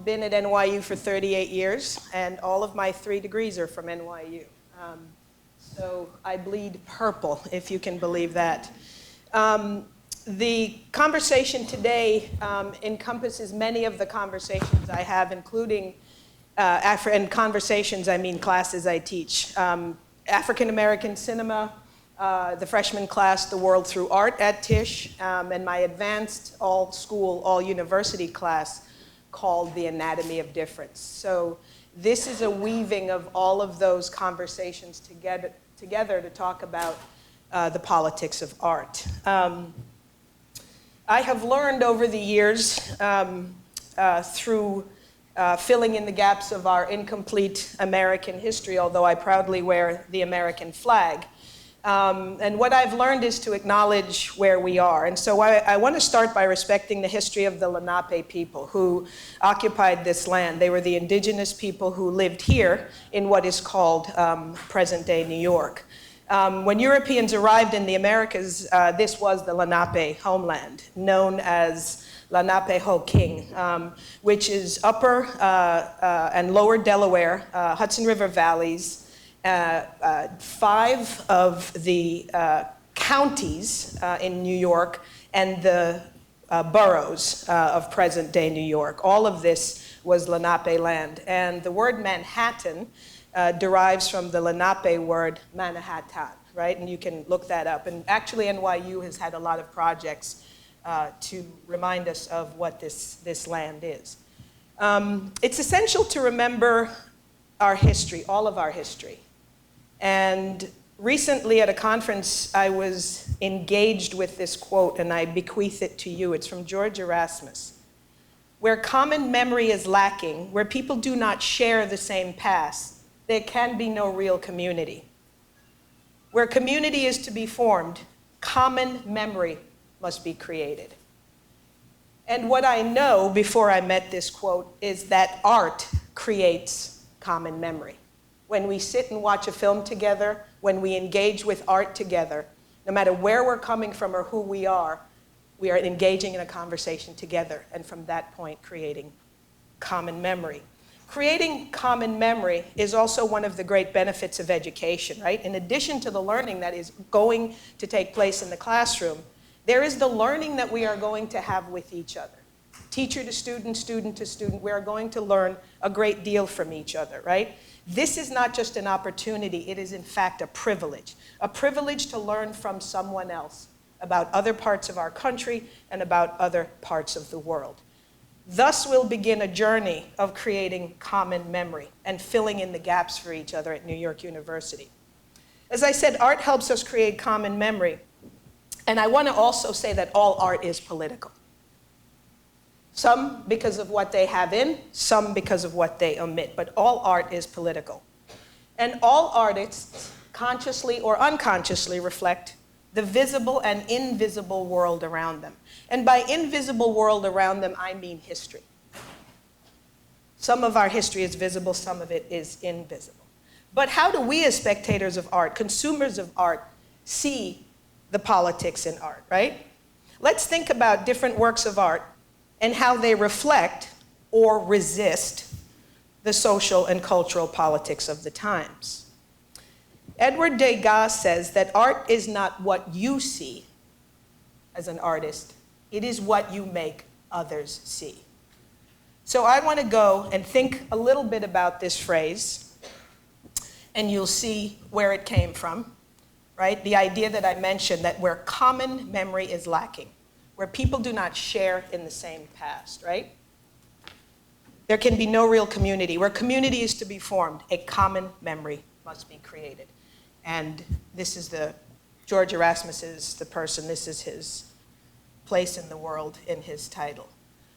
been at NYU for 38 years, and all of my 3 degrees are from NYU. So I bleed purple, if you can believe that. The conversation today encompasses many of the conversations I have, including, and conversations, I mean classes I teach. African American cinema, the freshman class, The World Through Art at Tisch, and my advanced all-school, all-university class called The Anatomy of Difference. So this is a weaving of all of those conversations together to talk about the politics of art. I have learned over the years through filling in the gaps of our incomplete American history, although I proudly wear the American flag. And what I've learned is to acknowledge where we are. And so I want to start by respecting the history of the Lenape people who occupied this land. They were the indigenous people who lived here in what is called present-day New York. When Europeans arrived in the Americas, this was the Lenape homeland, known as Lenape-Ho-King, which is upper and lower Delaware, Hudson River valleys, 5 of the counties in New York, and the boroughs of present-day New York. All of this was Lenape land. And the word Manhattan derives from the Lenape word Manhattan, right? And you can look that up. And actually, NYU has had a lot of projects to remind us of what this land is. It's essential to remember our history, all of our history. And recently at a conference, I was engaged with this quote, and I bequeath it to you. It's from George Erasmus. Where common memory is lacking, where people do not share the same past, there can be no real community. Where community is to be formed, common memory must be created. And what I know before I met this quote is that art creates common memory. When we sit and watch a film together, when we engage with art together, no matter where we're coming from or who we are engaging in a conversation together, and from that point, creating common memory. Creating common memory is also one of the great benefits of education, right? In addition to the learning that is going to take place in the classroom, there is the learning that we are going to have with each other. Teacher to student, student to student, we are going to learn a great deal from each other, right? This is not just an opportunity, it is in fact a privilege to learn from someone else about other parts of our country and about other parts of the world. Thus we'll begin a journey of creating common memory and filling in the gaps for each other at New York University. As I said, art helps us create common memory. And I want to also say that all art is political. Some because of what they have in, some because of what they omit, but all art is political. And all artists consciously or unconsciously reflect the visible and invisible world around them. And by invisible world around them, I mean history. Some of our history is visible, some of it is invisible. But how do we as spectators of art, consumers of art, see the politics in art, right? Let's think about different works of art and how they reflect or resist the social and cultural politics of the times. Edward Degas says that art is not what you see as an artist, it is what you make others see. So I want to go and think a little bit about this phrase, and you'll see where it came from, right? The idea that I mentioned, that where common memory is lacking, where people do not share in the same past, right? There can be no real community. Where community is to be formed, a common memory must be created. And this is George Erasmus is the person, this is his place in the world in his title.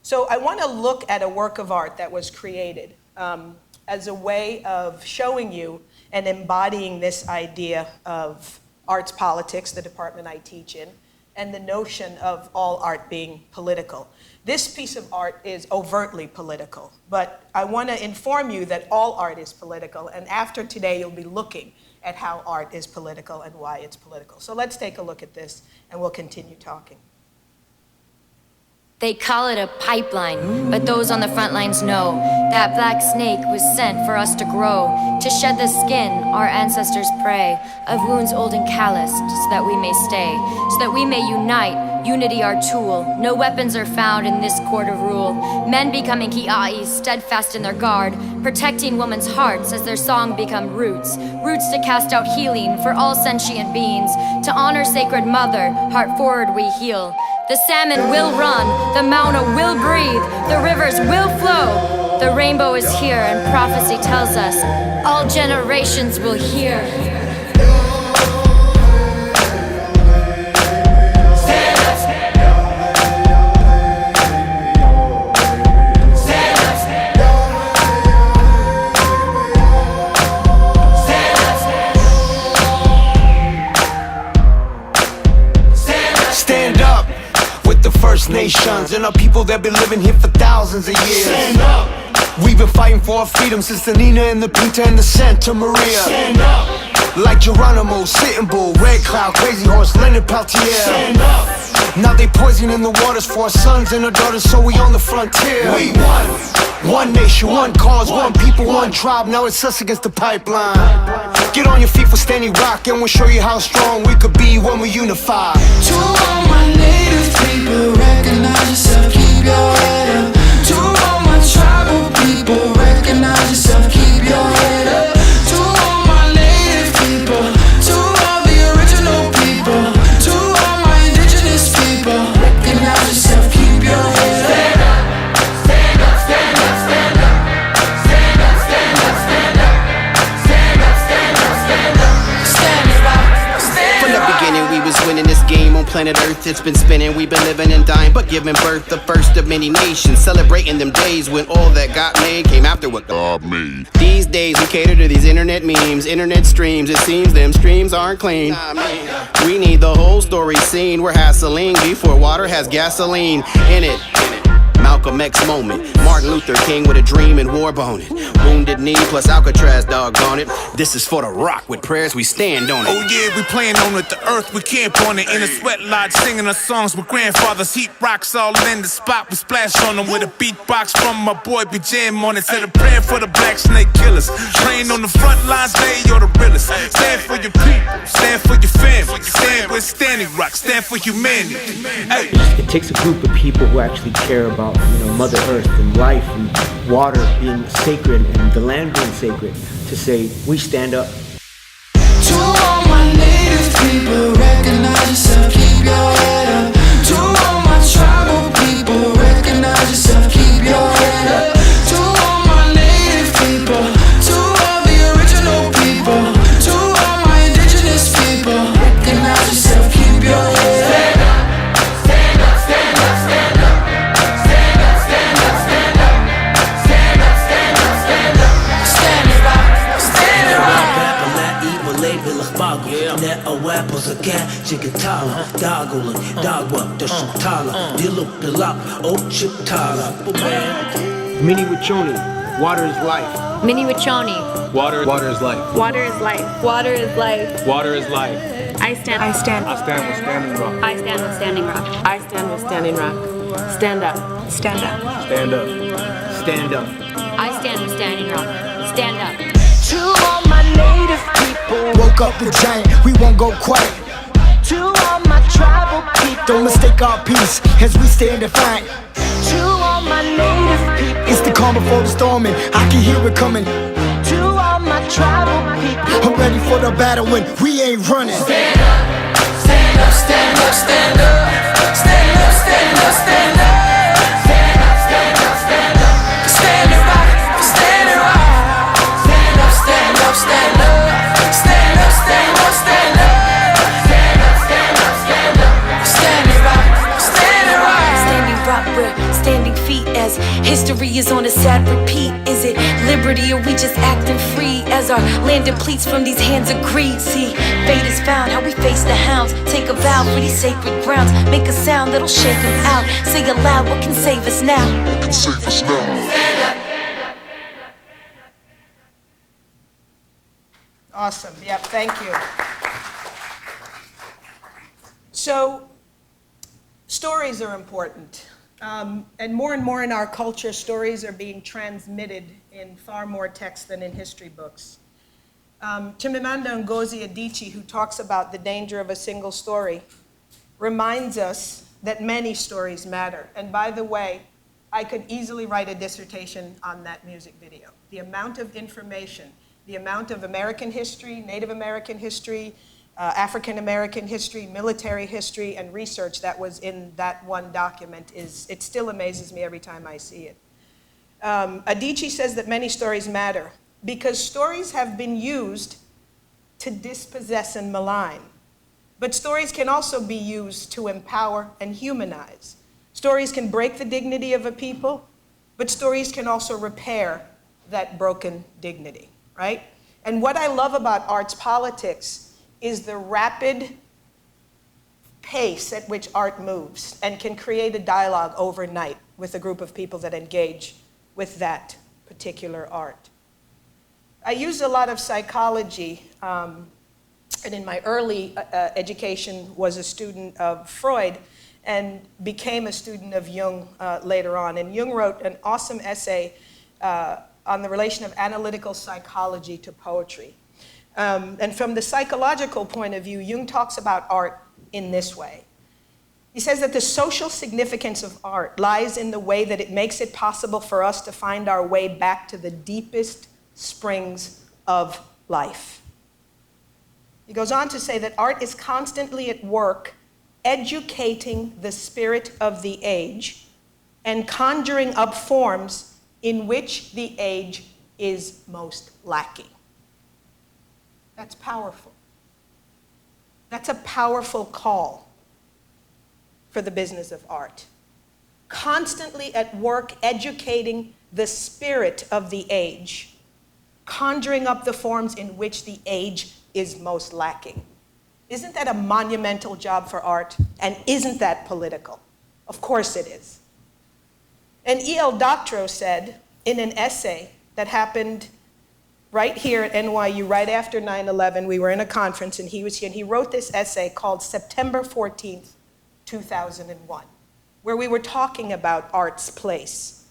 So I want to look at a work of art that was created as a way of showing you and embodying this idea of arts politics, the department I teach in, and the notion of all art being political. This piece of art is overtly political, but I want to inform you that all art is political, and after today you'll be looking at how art is political and why it's political. So let's take a look at this, and we'll continue talking. They call it a pipeline, but those on the front lines know that black snake was sent for us to grow, to shed the skin our ancestors pray, of wounds old and calloused, so that we may stay, so that we may unite, unity our tool. No weapons are found in this court of rule. Men becoming ki'ais, steadfast in their guard, protecting women's hearts as their song become roots, roots to cast out healing for all sentient beings, to honor sacred mother, heart forward we heal. The salmon will run, the Mauna will breathe, the rivers will flow. The rainbow is here and prophecy tells us all generations will hear. First Nations and our people that been living here for thousands of years. Stand up. We've been fighting for our freedom since the Nina and the Pinta and the Santa Maria. Stand up. Like Geronimo, Sitting Bull, Red Cloud, Crazy Horse, Leonard Peltier. Stand up. Now they poisoning the waters for our sons and our daughters, so we on the frontier. We won. One nation, one cause, one people, one tribe. Now it's us against the pipeline. Get on your feet for Standing Rock, and we'll show you how strong we could be when we unify. To all my native people, recognize yourself, keep your head up. To all my tribal people, recognize yourself, keep your head up. To all my native people, to all the original people, to all my indigenous people, recognize yourself, keep your head up. Stand up, stand up, stand up, stand up, stand up, stand up, stand up, stand up, stand up, stand up, stand up. From the beginning we was winning this game on planet Earth. It's been spinning, we've been living and dying, but giving birth the first of many nations. Celebrating them days when all that got made came after what God made. These days we cater to these internet memes, internet streams. It seems them streams aren't clean. We need the whole story seen where hassling before water has gasoline in it. Malcolm X moment, Martin Luther King with a dream and war bone it. Wounded knee plus Alcatraz doggone it. This is for the rock with prayers we stand on it. Oh yeah, we playing on it, the earth we camp on it. In a sweat lodge singing our songs with grandfathers. Heat rocks all in the spot, we splash on them with a beatbox from my boy, we jam on it. Said a prayer for the black snake killers. Praying on the front lines, they are the realest. Stand for your people, stand for your family. Stand with Standing Rock, stand for humanity. Hey. It takes a group of people who actually care about, Mother Earth and life and water being sacred and the land being sacred to say, we stand up. To all my native people, recognize yourself, keep your head up. To all my tribal people, recognize yourself, keep your head up. To all my native people, to all the original people, to all my indigenous people, recognize yourself, keep your head up. Stand up, stand up, stand up, stand up, stand up, stand up, stand up, stand up, stand up, stand it up, stand it up. Net a weapons again, Jigitala, Dagula, Dagwa, the Shutala, Dilup, the Lap, Ochitala. Mini Wachoni, water is life. Mini Wachoni. Water is life. Water is life. Water is life. Water is life. I stand with Standing Rock. I stand with Standing Rock. I stand with Standing Rock. Stand up. Stand up. Stand up. Stand up. I stand with Standing Rock. Stand up. To all my native people, woke up the giant, we won't go quiet. To all my tribal people, don't mistake our peace as we stand defiant. To all my native people, it's the calm before the storm and I can hear it coming. To all my tribal people, I'm ready for the battle when we ain't running. Stand up, stand up, stand up, stand up, stand up, stand up, stand up, stand up, stand up, stand up, stand it rock, stand it rock. Stand up, stand up, stand up, stand up, stand up, stand up, stand up, stand up, stand up, stand it rock, stand it rock. Standing rock, we're standing feet as history is on a sad repeat. Is it liberty or we just acting free as our land depletes from these hands of greed? See, fate is found, how we face the hounds. Take a vow for these sacred grounds. Make a sound that'll shake them out. Say aloud, what can save us now? What can save us now? Stand up. Awesome. Yep, thank you. So, stories are important. And more in our culture, stories are being transmitted in far more text than in history books. Chimamanda Ngozi Adichie, who talks about the danger of a single story, reminds us that many stories matter. And by the way, I could easily write a dissertation on that music video. The amount of information, the amount of American history, Native American history, African American history, military history, and research that was in that one document it still amazes me every time I see it. Adichie says that many stories matter because stories have been used to dispossess and malign. But stories can also be used to empower and humanize. Stories can break the dignity of a people, but stories can also repair that broken dignity, right? And what I love about arts politics is the rapid pace at which art moves and can create a dialogue overnight with a group of people that engage with that particular art. I used a lot of psychology, and in my early education was a student of Freud and became a student of Jung later on. And Jung wrote an awesome essay on the relation of analytical psychology to poetry. And from the psychological point of view, Jung talks about art in this way. He says that the social significance of art lies in the way that it makes it possible for us to find our way back to the deepest springs of life. He goes on to say that art is constantly at work educating the spirit of the age and conjuring up forms in which the age is most lacking. That's powerful. That's a powerful call for the business of art. Constantly at work educating the spirit of the age, conjuring up the forms in which the age is most lacking. Isn't that a monumental job for art? And isn't that political? Of course it is. And E.L. Doctorow said in an essay that happened right here at NYU, right after 9/11, we were in a conference and he was here, and he wrote this essay called September 14th, 2001, where we were talking about art's place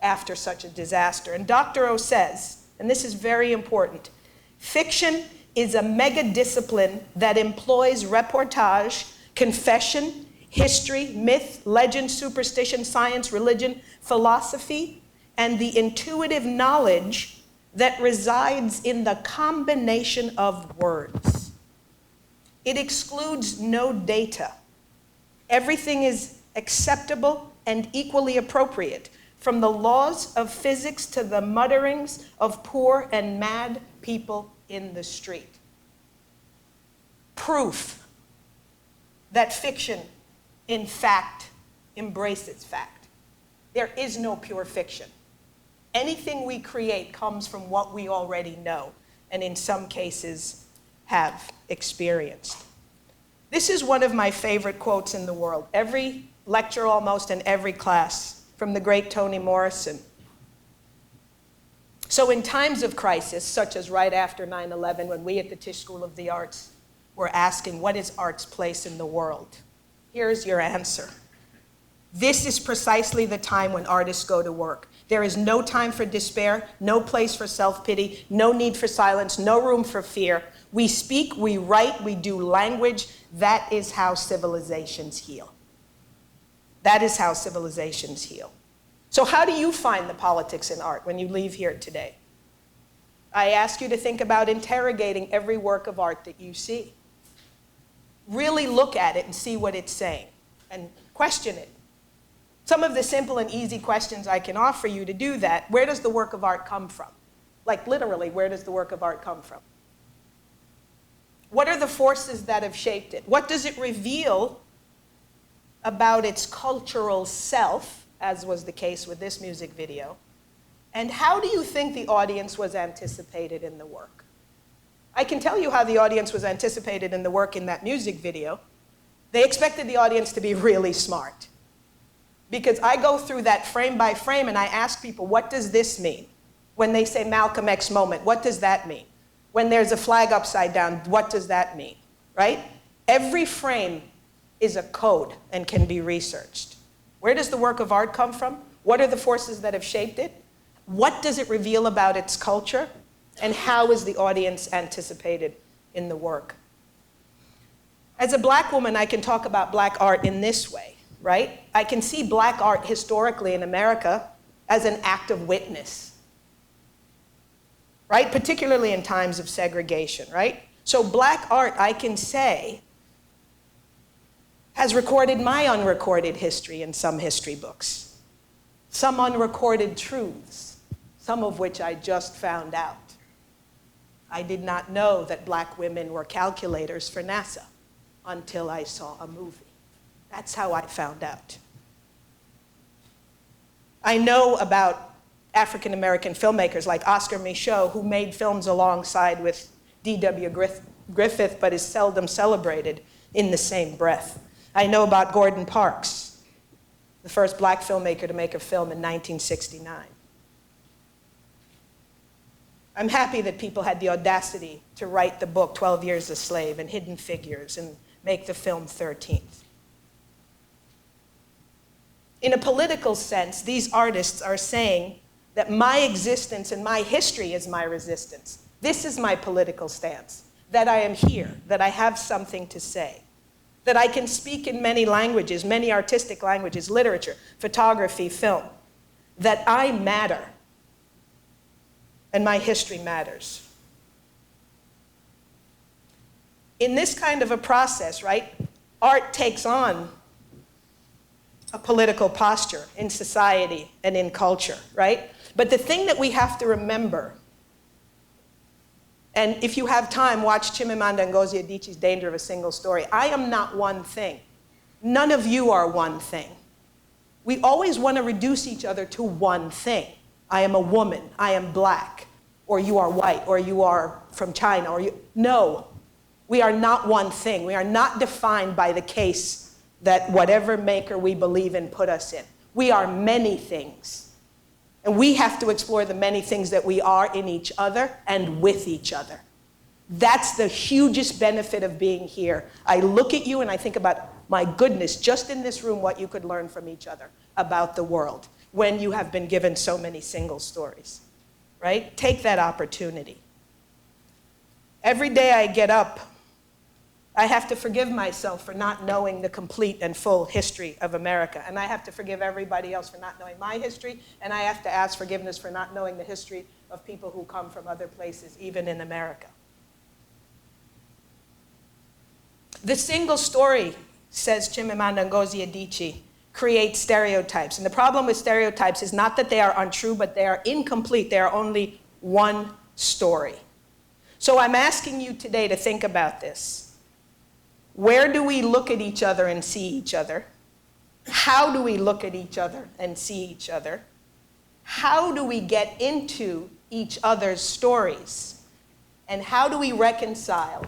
after such a disaster. And Doctorow says, and this is very important, fiction is a mega discipline that employs reportage, confession, history, myth, legend, superstition, science, religion, philosophy, and the intuitive knowledge that resides in the combination of words. It excludes no data. Everything is acceptable and equally appropriate, from the laws of physics to the mutterings of poor and mad people in the street. Proof that fiction, in fact, embraces fact. There is no pure fiction. Anything we create comes from what we already know, and in some cases have experienced. This is one of my favorite quotes in the world. Every lecture almost in every class, from the great Toni Morrison. So in times of crisis, such as right after 9/11, when we at the Tisch School of the Arts were asking, what is art's place in the world? Here's your answer. This is precisely the time when artists go to work. There is no time for despair, no place for self-pity, no need for silence, no room for fear. We speak, we write, we do language. That is how civilizations heal. That is how civilizations heal. So how do you find the politics in art when you leave here today? I ask you to think about interrogating every work of art that you see. Really look at it and see what it's saying, and question it. Some of the simple and easy questions I can offer you to do that: where does the work of art come from? Like literally, where does the work of art come from? What are the forces that have shaped it? What does it reveal about its cultural self, as was the case with this music video? And how do you think the audience was anticipated in the work? I can tell you how the audience was anticipated in the work in that music video. They expected the audience to be really smart. Because I go through that frame by frame and I ask people, what does this mean? When they say Malcolm X moment, what does that mean? When there's a flag upside down, what does that mean, right? Every frame is a code and can be researched. Where does the work of art come from? What are the forces that have shaped it? What does it reveal about its culture? And how is the audience anticipated in the work? As a black woman, I can talk about black art in this way, right? I can see black art historically in America as an act of witness, right? Particularly in times of segregation, right? So black art, I can say, has recorded my unrecorded history in some history books, some unrecorded truths, some of which I just found out. I did not know that black women were calculators for NASA until I saw a movie. That's how I found out. I know about African American filmmakers like Oscar Micheaux, who made films alongside with D.W. Griffith, but is seldom celebrated in the same breath. I know about Gordon Parks, the first black filmmaker to make a film in 1969. I'm happy that people had the audacity to write the book 12 Years a Slave and Hidden Figures and make the film 13th. In a political sense, these artists are saying that my existence and my history is my resistance. This is my political stance, that I am here, that I have something to say, that I can speak in many languages, many artistic languages, literature, photography, film, that I matter, and my history matters. In this kind of a process, right, art takes on a political posture in society and in culture, right? But the thing that we have to remember, and if you have time, watch Chimamanda Ngozi Adichie's Danger of a Single Story. I am not one thing. None of you are one thing. We always want to reduce each other to one thing. I am a woman, I am black, or you are white, or you are from China, or you, no. We are not one thing. We are not defined by the case that whatever maker we believe in put us in. We are many things. And we have to explore the many things that we are in each other and with each other. That's the hugest benefit of being here. I look at you and I think about, my goodness, just in this room, what you could learn from each other about the world when you have been given so many single stories, right? Take that opportunity. Every day I get up, I have to forgive myself for not knowing the complete and full history of America. And I have to forgive everybody else for not knowing my history. And I have to ask forgiveness for not knowing the history of people who come from other places, even in America. The single story, says Chimamanda Ngozi Adichie, creates stereotypes. And the problem with stereotypes is not that they are untrue, but they are incomplete. They are only one story. So I'm asking you today to think about this. Where do we look at each other and see each other? How do we look at each other and see each other? How do we get into each other's stories? And how do we reconcile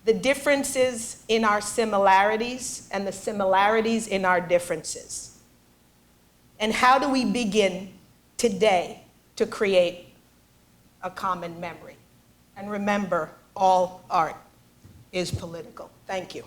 the differences in our similarities and the similarities in our differences? And how do we begin today to create a common memory? And remember, all art is political. Thank you.